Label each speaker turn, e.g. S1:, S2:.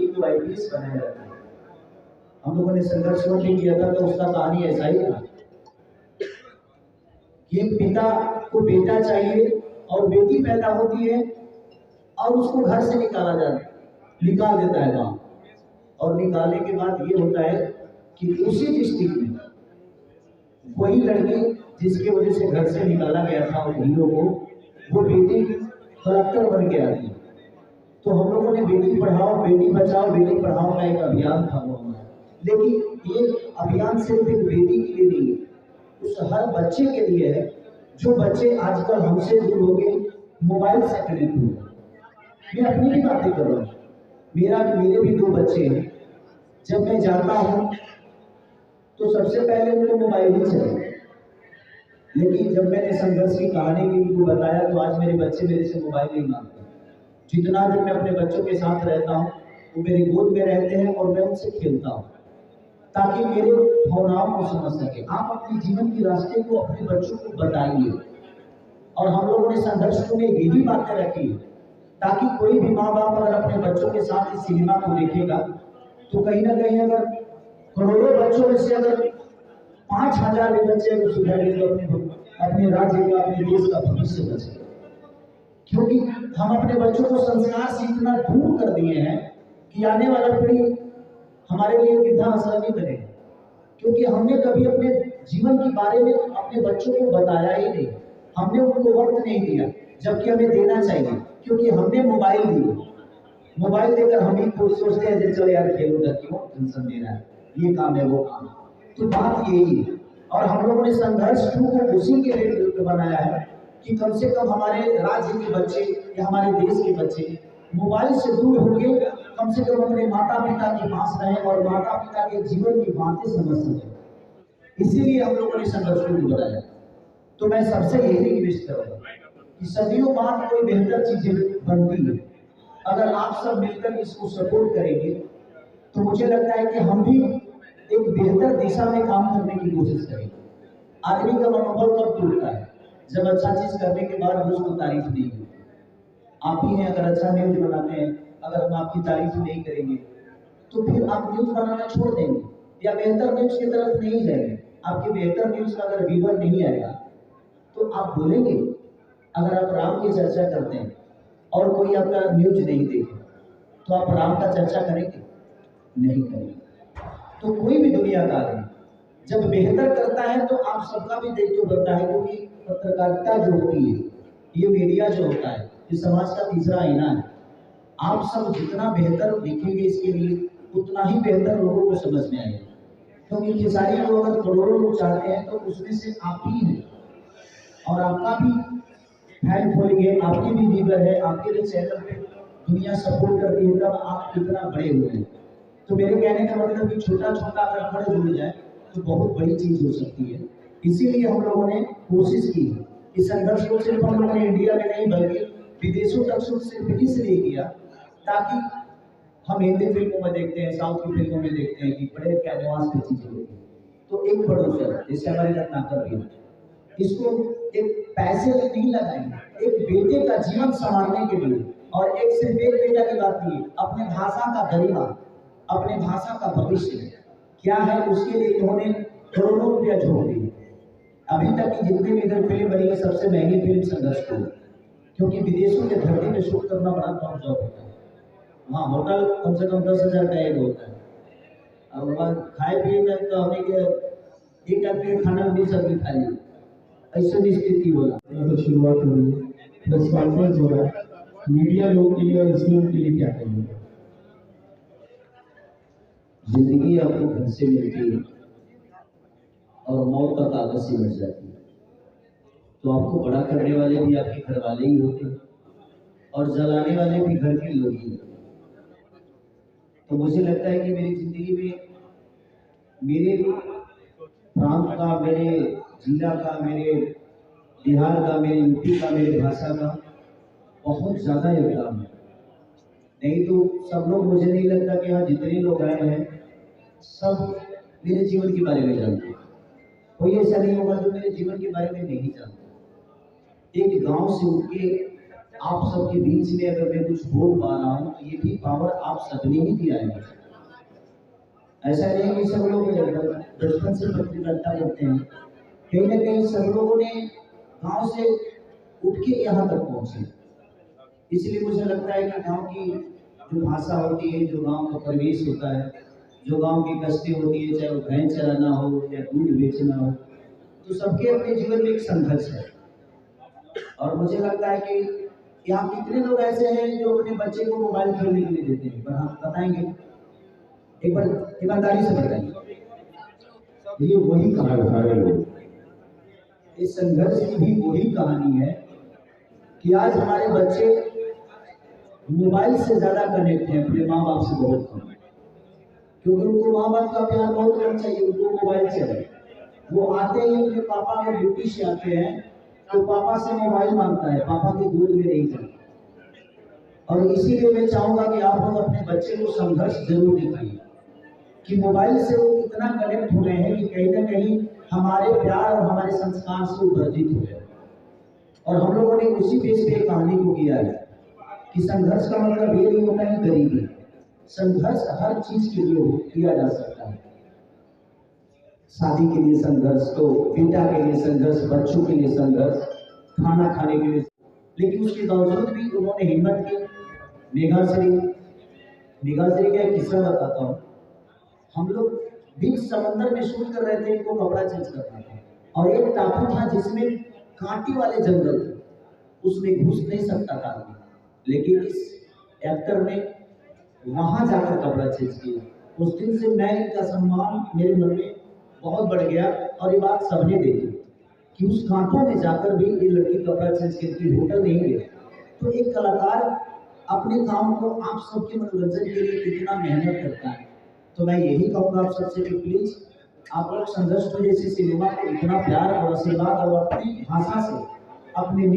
S1: को आईपीएस बनाया जाता है। हम लोगों ने संघर्ष भी किया था तो उसका कहानी ऐसा ही था कि पिता को बेटा चाहिए और बेटी पैदा होती है और उसको घर से निकाल देता है गाँव, और निकालने के बाद ये होता है कि उसी डिस्ट्रिक्ट में वही लड़की जिसके वजह से घर से निकाला गया था उन हीरो को, वो बेटी कलेक्टर बन के आती है। तो हम लोगों ने बेटी पढ़ाओ बेटी बचाओ बेटी पढ़ाओ का एक अभियान था वो हमारा, लेकिन ये अभियान सिर्फ एक बेटी के लिए नहीं, उस हर बच्चे के लिए है जो बच्चे आजकल हमसे दूर हो गए, मोबाइल से कनेक्ट हो गए। मैं अपनी भी बातें कर रहा हूँ, मेरे भी 2 बच्चे हैं। जब मैं जाता हूँ तो सबसे पहले उनको मोबाइल ही चाहिए, लेकिन जब मैंने संघर्ष की कहानी भी उनको बताया तो आज मेरे बच्चे मेरे से मोबाइल नहीं मांगते। जितना दिन मैं अपने बच्चों के साथ रहता हूँ वो मेरी गोद में रहते हैं और मैं उनसे खेलता हूँ ताकि मेरे भावनाओं को समझ सके। आप अपने जीवन के रास्ते को अपने बच्चों को बताइए, और हम लोगों ने संघर्ष में यही बातें रखी ताकि कोई भी माँ बाप अगर अपने बच्चों के साथ इस सिनेमा को देखेगा तो कहीं ना कहीं अगर करोड़ों बच्चों में से अगर 5000 भी बच्चे अगर सुधरेंगे तो अपने राज्य का अपने देश का भविष्य बचेगा। क्योंकि हम अपने बच्चों को संस्कार से इतना दूर कर दिए हैं कि आने वाला पीढ़ी हमारे लिए वृद्धा आश्रम नहीं बनेगा, क्योंकि हमने कभी अपने जीवन के बारे में अपने बच्चों को बताया ही नहीं, हमने उनको वक्त नहीं दिया जबकि हमें देना चाहिए, क्योंकि हमने मोबाइल दिया। मोबाइल देकर हम ही खुद सोचते हैं कि चलो यार खेलो, क्यों टेंशन दे रहा है, ये काम है वो काम। तो बात यही है, और हम लोगों ने संघर्ष 2 को उसी के लिए बनाया है कि कम से कम हमारे राज्य के बच्चे या हमारे देश के बच्चे मोबाइल से दूर होंगे, कम से कम अपने माता पिता के पास रहें और माता पिता के जीवन की बातें समझ सकें। इसीलिए हम लोगों ने संघर्ष को बनाया। तो मैं सबसे यही रिक्वेस्ट करूँगा कि सदियों बाद कोई बेहतर चीजें बनती है, अगर आप सब मिलकर इसको सपोर्ट करेंगे तो मुझे लगता है कि हम भी एक बेहतर दिशा में काम करने की कोशिश करेंगे। आदमी का मनोबल कब टूटता है? जब अच्छा चीज करने के बाद भी उसको तारीफ नहीं होती। आप ही हैं अगर अच्छा न्यूज बनाते हैं, अगर हम आपकी तारीफ नहीं करेंगे तो फिर आप न्यूज बनाना छोड़ देंगे या बेहतर न्यूज की तरफ नहीं जाएंगे। आपके बेहतर न्यूज का अगर व्यूअर नहीं आएगा तो आप बोलेंगे। अगर आप राम की चर्चा करते हैं और कोई आपका न्यूज नहीं देखे तो आप राम का चर्चा करेंगे? नहीं करेंगे। तो कोई भी दुनिया का आदमी जब बेहतर करता है तो आप सबका भी दायित्व बनता है, क्योंकि पत्रकारिता जो होती है, ये मीडिया जो होता है, ये समाज का तीसरा आईना है। आप सब जितना बेहतर दिखेंगे इसके लिए उतना ही बेहतर लोगों को समझ में आएगा, क्योंकि खेसारी को अगर करोड़ों लोग चाहते हैं तो उसमें से आप ही हैं, और आपका भी फैन फॉलोइंग है, आपकी भी व्यूअर है, आपके भी चैनल पे दुनिया सपोर्ट करती है, तब आप कितना बड़े हुए हैं। तो मेरे कहने का मतलब कि छोटा छोटा अगर बड़े जुड़ जाए तो बहुत बड़ी चीज हो सकती है। इसीलिए हम लोगों ने कोशिश की कि संघर्ष को सिर्फ हम लोगों ने इंडिया में नहीं बल्कि विदेशों तक सिर्फ इसलिए किया ताकि हम हिंदी फिल्मों में देखते हैं, साउथ की फिल्मों में देखते हैं कि बड़े कैनवास पे चीजें होती हैं, तो एक प्रोड्यूसर जैसे हमारे रत्नाकर भी इसको एक पैसे नहीं लगाएंगे, एक बेटे का जीवन संवारने के लिए, और एक सिर्फ एक बेटा की बात नहीं, अपने भाषा का गरिमा, अपने भाषा का भविष्य क्या है उसके लिए इन्होंने करोड़ों रुपया जोड़ दिए। अभी तक की जितनी भी इधर फिल्म बनी है सबसे महंगी फिल्म संघर्ष को, क्योंकि विदेशों के धरती में शूट करना बड़ा टफ जॉब होता है। हाँ, होटल कम से कम 10,000 का एक होता है, अब वहाँ खाए पिए में तो हमें के एक आदमी खाना भी सब्जी खा ली, ऐसे भी स्थिति होला।
S2: तो शुरुआत हो रही है, प्रेस कॉन्फ्रेंस हो रहा है, मीडिया लोग के लिए और स्कूल के लिए क्या कहेंगे?
S1: जिंदगी आपको घर से मिलती है और मौत का कागज से मिट जाती है, तो आपको बड़ा करने वाले भी आपके घर वाले ही होते हैं और जलाने वाले भी घर के लोग ही होते हैं। तो मुझे लगता है कि मेरी जिंदगी में मेरे प्रांत का, मेरे जिला का, मेरे बिहार का, मेरे यूपी का, मेरे भाषा का बहुत ज्यादा योगदान है। नहीं तो सब लोग, मुझे नहीं लगता कि यहाँ जितने लोग आए हैं सब मेरे जीवन के बारे में जानते हैं। कोई ऐसा नहीं होगा जो मेरे जीवन के बारे में नहीं जानते। एक गांव से उठ के आप सबके बीच में अगर मैं कुछ बोल पा रहा हूँ तो ये भी पावर आप सबने ही दिया है मुझे। ऐसा नहीं कि सब लोग बचपन से पत्रकारिता करते हैं, कहीं ना कहीं सब लोगों ने गांव से उठ के यहाँ तक पहुंचे। इसलिए मुझे लगता है कि गांव की जो भाषा होती है, जो गांव का परिवेश होता है, जो गांव की कष्टें होती है, चाहे वो भैंस चराना हो या दूध बेचना हो, तो सबके अपने जीवन में एक संघर्ष है। और मुझे लगता है कि यहाँ कितने लोग ऐसे हैं जो अपने बच्चे को मोबाइल खेलने के लिए देते हैं, पर हाँ बताएंगे, एक बार ईमानदारी से बताएंगे। ये वही कहानी, इस संघर्ष की भी वही कहानी है कि आज हमारे बच्चे मोबाइल से ज्यादा कनेक्ट हैं अपने माँ बाप से बहुत कम, क्योंकि उनको माँ बाप का प्यार बहुत कम चाहिए, उनको मोबाइल चाहिए। वो आते ही अपने पापा अगर ड्यूटी से आते हैं तो पापा से मोबाइल मांगता है, पापा के गोद में नहीं जाता। और इसीलिए मैं चाहूंगा कि आप लोग अपने बच्चे को संघर्ष जरूर दिखाइए कि मोबाइल से वो कितना कनेक्ट हो गए हैं कि कहीं ना कहीं हमारे प्यार और हमारे संस्कार से वर्जित हो गए। और हम लोगों ने उसी बेस पे कहानी को किया है कि संघर्ष का मतलब ये नहीं होता है गरीबी, संघर्ष हर चीज के लिए किया जा सकता है। शादी के लिए संघर्ष, तो बेटा के लिए संघर्ष, बच्चों के लिए संघर्ष, खाना खाने के लिए, लेकिन उसके बावजूद भी उन्होंने हिम्मत की। मेघाश्री का एक किस्सा बताता हूँ। हम लोग बीच समंदर में शूट कर रहे थे, इनको कपड़ा चेंज करना था, और एक टापू था जिसमें कांटे वाले जंगल थे, उसमें घुस नहीं सकता था आदमी, लेकिन इस एक्टर ने वहां जाकर कपड़ा चेंज किया। उस दिन से मैं इनका सम्मान मेरे मन में बहुत बढ़ गया, और ये बात सबने देखी कि उस कांटों में जाकर भी ये लड़की कपड़ा चेंज करके होटल नहीं गया। तो एक कलाकार अपने काम को आप सबके मनोरंजन के लिए कितना मेहनत करता है। तो मैं यही कहूँगा आप सबसे कि प्लीज आप लोग संघर्ष जैसे सिनेमा को इतना प्यार और आशीर्वाद और अपनी भाषा से अपने